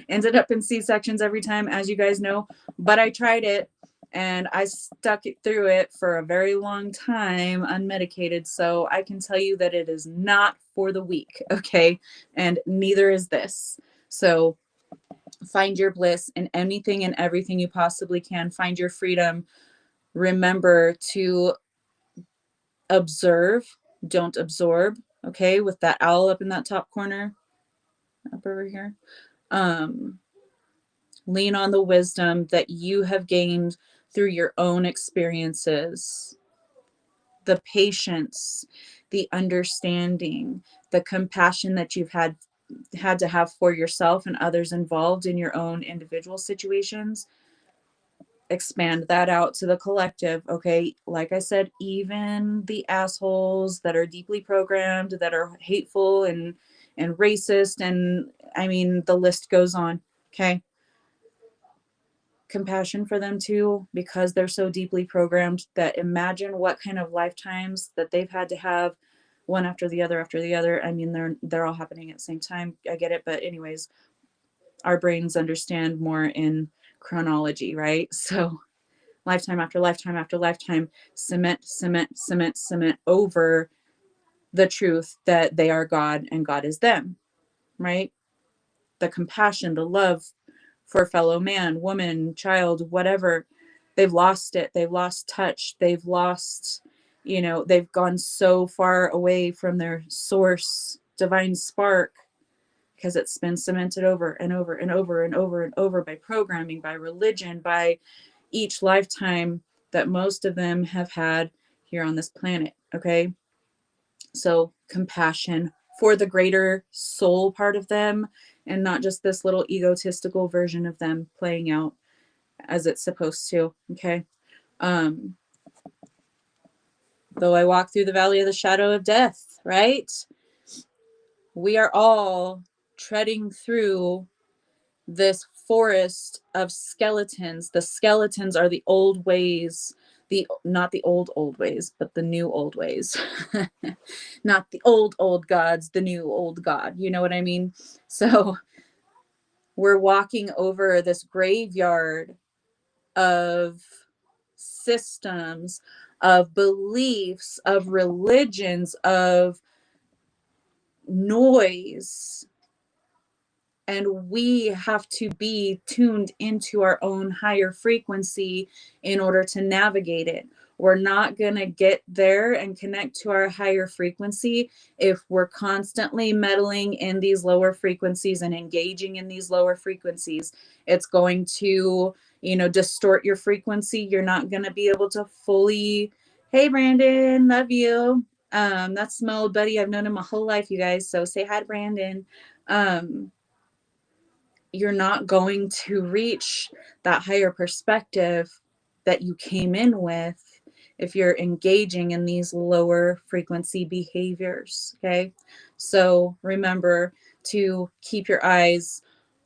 Ended up in C-sections every time, as you guys know, but I tried it and I stuck it through it for a very long time unmedicated. So I can tell you that it is not for the weak, okay? And neither is this. So find your bliss in anything and everything you possibly can. Find your freedom. Remember to observe, don't absorb, okay? With that owl up in that top corner, up over here. Lean on the wisdom that you have gained through your own experiences, the patience, the understanding, the compassion that you've had to have for yourself and others involved in your own individual situations. Expand that out to the collective, okay? Like I said, even the assholes that are deeply programmed, that are hateful and racist, and I mean the list goes on, okay? Compassion for them too, because they're so deeply programmed. That imagine what kind of lifetimes that they've had to have, one after the other after the other. I mean, they're all happening at the same time. I get it, but anyways, our brains understand more in chronology, right? So lifetime after lifetime after lifetime, cement over the truth that they are God and God is them, right? The compassion, the love for fellow man, woman, child, whatever. They've lost it. They've lost touch. They've lost, they've gone so far away from their source, divine spark, because it's been cemented over and over and over and over and over by programming, by religion, by each lifetime that most of them have had here on this planet. Okay. So compassion for the greater soul part of them, and not just this little egotistical version of them playing out as it's supposed to. Okay. Though I walk through the valley of the shadow of death, right? We are all treading through this forest of skeletons. The skeletons are the old ways, not the old ways, but the new old ways. Not the old gods, the new old god. You know what I mean? So we're walking over this graveyard of systems, of beliefs, of religions, of noise. And we have to be tuned into our own higher frequency in order to navigate it. We're not going to get there and connect to our higher frequency if we're constantly meddling in these lower frequencies and engaging in these lower frequencies. It's going to, distort your frequency. You're not going to be able to fully, hey, Brandon, love you. That's my old buddy. I've known him my whole life, you guys. So say hi to Brandon. You're not going to reach that higher perspective that you came in with if you're engaging in these lower frequency behaviors. Okay. So remember to keep your eyes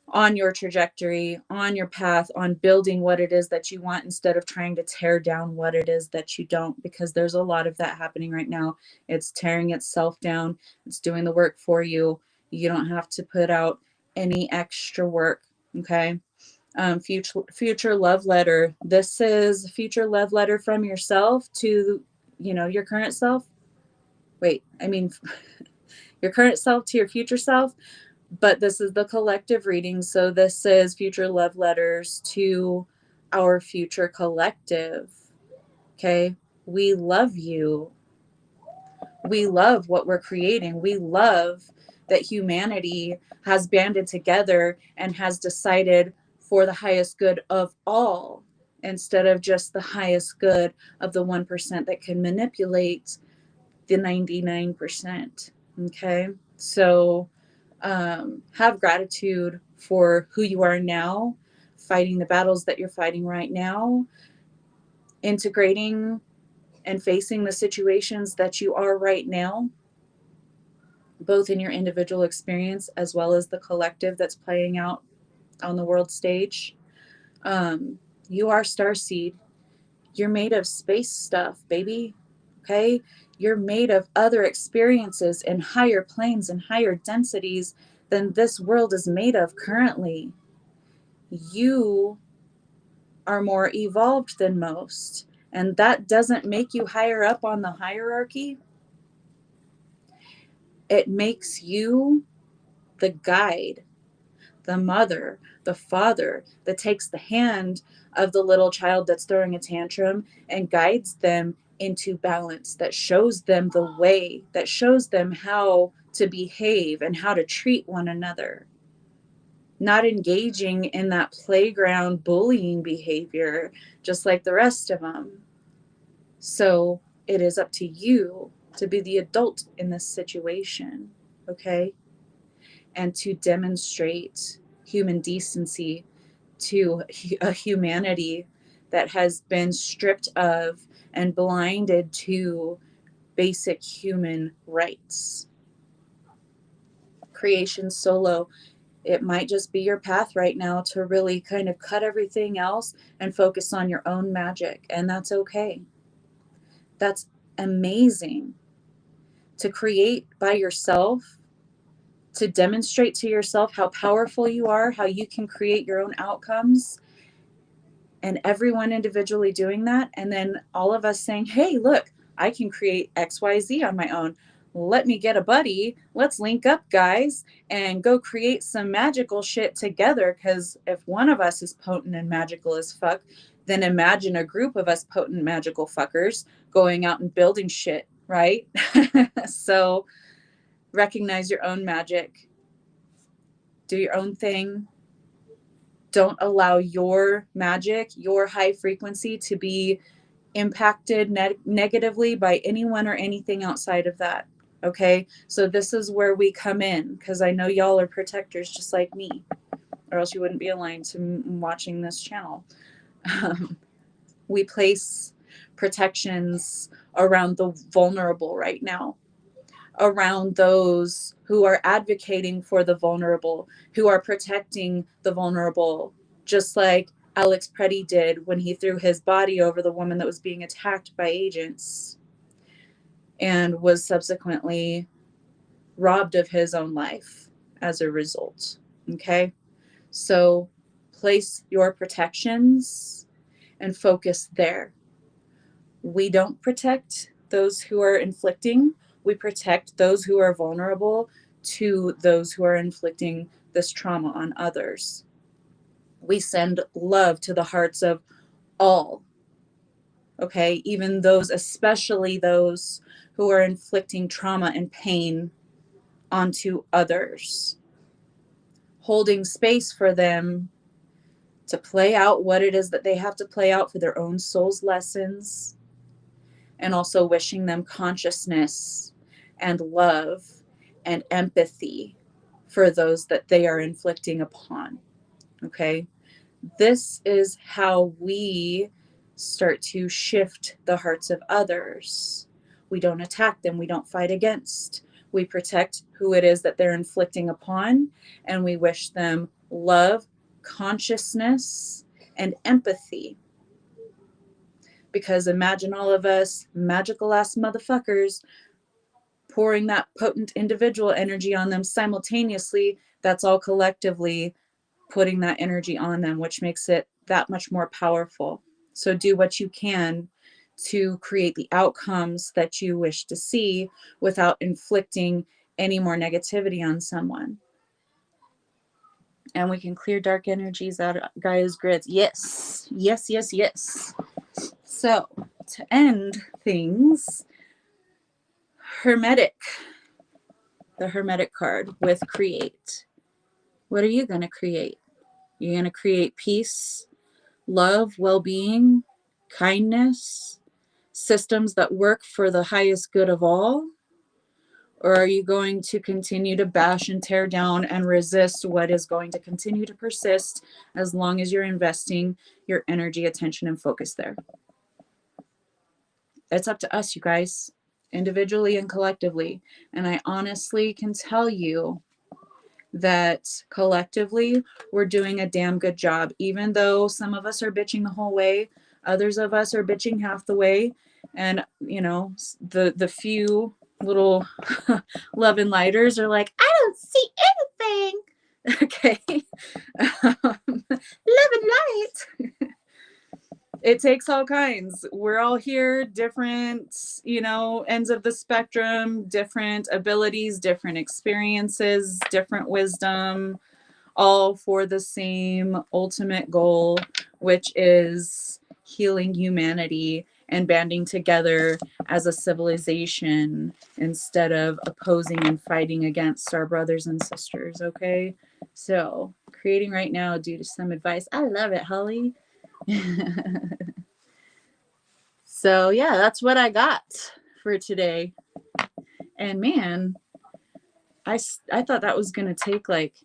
on your trajectory, on your path, on building what it is that you want instead of trying to tear down what it is that you don't, because there's a lot of that happening right now. It's tearing itself down. It's doing the work for you. You don't have to put out any extra work. Okay. Future love letter. This is a future love letter from yourself to, your current self. Wait, I mean, your current self to your future self. But this is the collective reading. So this is future love letters to our future collective. Okay. We love you. We love what we're creating. We love that humanity has banded together and has decided for the highest good of all instead of just the highest good of the 1% that can manipulate the 99%. Okay. So have gratitude for who you are now, fighting the battles that you're fighting right now, integrating and facing the situations that you are right now, both in your individual experience as well as the collective that's playing out on the world stage. You are starseed. You're made of space stuff, baby. Okay? You're made of other experiences in higher planes and higher densities than this world is made of currently. You are more evolved than most, and that doesn't make you higher up on the hierarchy. It makes you the guide, the mother, the father that takes the hand of the little child that's throwing a tantrum and guides them into balance, that shows them the way, that shows them how to behave and how to treat one another. Not engaging in that playground bullying behavior, just like the rest of them. So it is up to you to be the adult in this situation, okay? And to demonstrate human decency to a humanity that has been stripped of and blinded to basic human rights. Creation solo. It might just be your path right now to really kind of cut everything else and focus on your own magic. And that's okay. That's amazing. To create by yourself, to demonstrate to yourself how powerful you are, how you can create your own outcomes, and everyone individually doing that. And then all of us saying, hey, look, I can create XYZ on my own. Let me get a buddy. Let's link up, guys, and go create some magical shit together. Because if one of us is potent and magical as fuck, then imagine a group of us potent magical fuckers going out and building shit, right? So recognize your own magic. Do your own thing. Don't allow your magic, your high frequency to be impacted negatively by anyone or anything outside of that. Okay. So this is where we come in, because I know y'all are protectors just like me, or else you wouldn't be aligned to watching this channel. We place protections around the vulnerable right now, around those who are advocating for the vulnerable, who are protecting the vulnerable, just like Alex Preddy did when he threw his body over the woman that was being attacked by agents and was subsequently robbed of his own life as a result. Okay? So place your protections and focus there. We don't protect those who are inflicting, we protect those who are vulnerable to those who are inflicting this trauma on others. We send love to the hearts of all, okay? Even those, especially those who are inflicting trauma and pain onto others, holding space for them to play out what it is that they have to play out for their own soul's lessons, and also wishing them consciousness and love and empathy for those that they are inflicting upon. Okay? This is how we start to shift the hearts of others. We don't attack them, we don't fight against. We protect who it is that they're inflicting upon, and we wish them love, consciousness, and empathy. Because imagine all of us magical ass motherfuckers pouring that potent individual energy on them simultaneously. That's all collectively putting that energy on them, which makes it that much more powerful. So do what you can to create the outcomes that you wish to see without inflicting any more negativity on someone. And we can clear dark energies out of Gaia's grids. Yes, yes, yes, yes. So to end things, Hermetic, the Hermetic card with create. What are you going to create? You're going to create peace, love, well-being, kindness, systems that work for the highest good of all? Or are you going to continue to bash and tear down and resist what is going to continue to persist as long as you're investing your energy, attention, and focus there? It's up to us, you guys, individually and collectively. And I honestly can tell you that collectively we're doing a damn good job, even though some of us are bitching the whole way, others of us are bitching half the way, and you know, the few little love and lighters are like, I don't see anything. Okay. Love and light. It takes all kinds. We're all here, different, you know, ends of the spectrum, different abilities, different experiences, different wisdom, all for the same ultimate goal, which is healing humanity and banding together as a civilization instead of opposing and fighting against our brothers and sisters. Okay. So creating right now due to some advice. I love it, Holly. So yeah, that's what I got for today. And man, I thought that was going to take like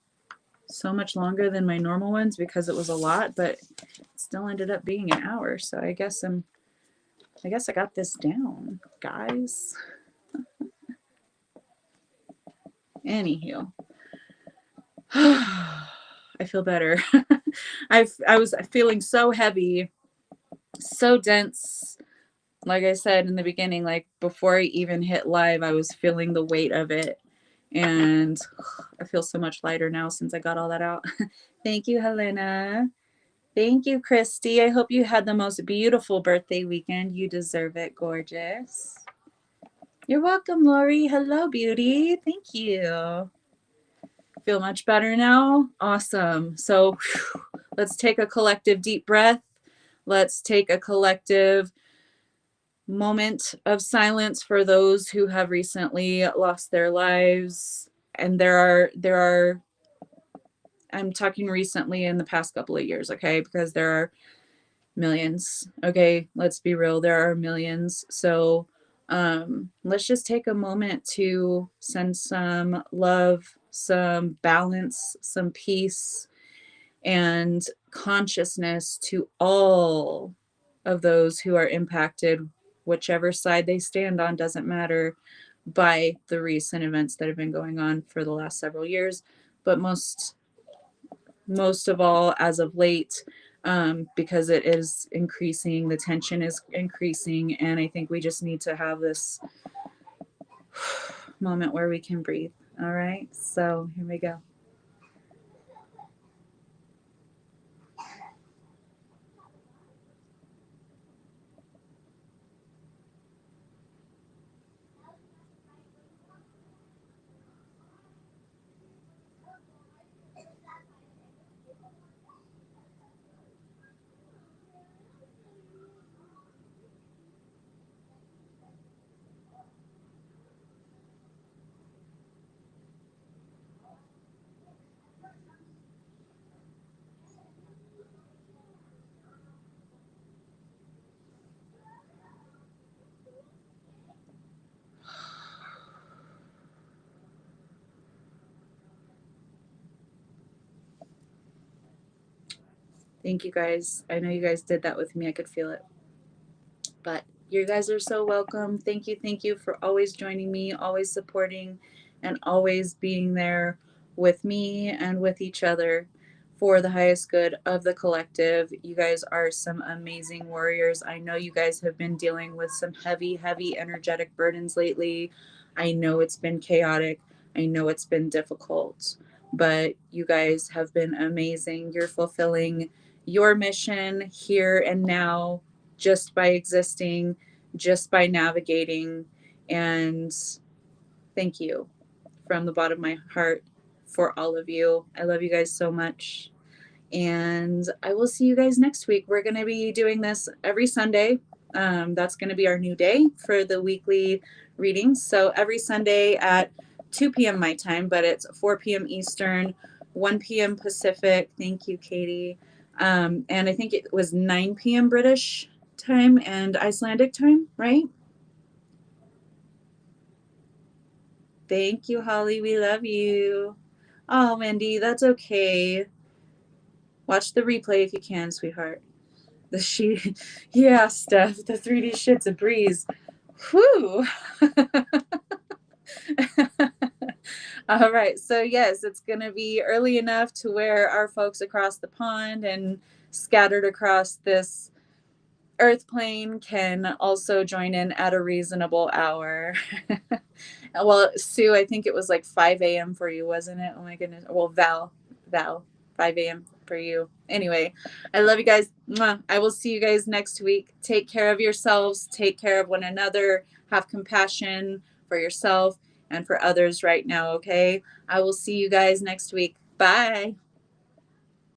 so much longer than my normal ones because it was a lot, but it still ended up being an hour. So I guess I got this down, guys. Anywho, I feel better. I was feeling so heavy, so dense. Like I said in the beginning, like before I even hit live, I was feeling the weight of it. And I feel so much lighter now since I got all that out. Thank you, Helena. Thank you, Christy. I hope you had the most beautiful birthday weekend. You deserve it, gorgeous. You're welcome, Lori. Hello, beauty. Thank you. Feel much better now? Awesome. So let's take a collective deep breath. Let's take a collective moment of silence for those who have recently lost their lives. And there are I'm talking recently in the past couple of years, okay? Because there are millions. Okay, let's be real, there are millions. So let's just take a moment to send some love, some balance, some peace, and consciousness to all of those who are impacted, whichever side they stand on, doesn't matter, by the recent events that have been going on for the last several years. But most of all, as of late, because it is increasing, the tension is increasing, and I think we just need to have this moment where we can breathe. All right, so here we go. Thank you guys. I know you guys did that with me. I could feel it. But you guys are so welcome. Thank you for always joining me, always supporting, and always being there with me and with each other for the highest good of the collective. You guys are some amazing warriors. I know you guys have been dealing with some heavy, heavy energetic burdens lately. I know it's been chaotic. I know it's been difficult, but you guys have been amazing. You're fulfilling your mission here and now just by existing, just by navigating. And thank you from the bottom of my heart for all of you. I love you guys so much. And I will see you guys next week. We're going to be doing this every Sunday. That's going to be our new day for the weekly readings. So every Sunday at 2 p.m. my time, but it's 4 p.m. Eastern, 1 p.m. Pacific. Thank you, Katie. And I think it was 9 p.m. British time and Icelandic time, right? Thank you, Holly. We love you. Oh, Wendy, that's okay. Watch the replay if you can, sweetheart. The sheet, yeah, Steph, the 3D shit's a breeze. Whew. All right, so yes, it's going to be early enough to where our folks across the pond and scattered across this earth plane can also join in at a reasonable hour. Well, Sue, I think it was like 5 a.m. for you, wasn't it? Oh my goodness. Well, Val, 5 a.m. for you. Anyway, I love you guys. Mwah. I will see you guys next week. Take care of yourselves. Take care of one another. Have compassion for yourself and for others right now, okay? I will see you guys next week. Bye.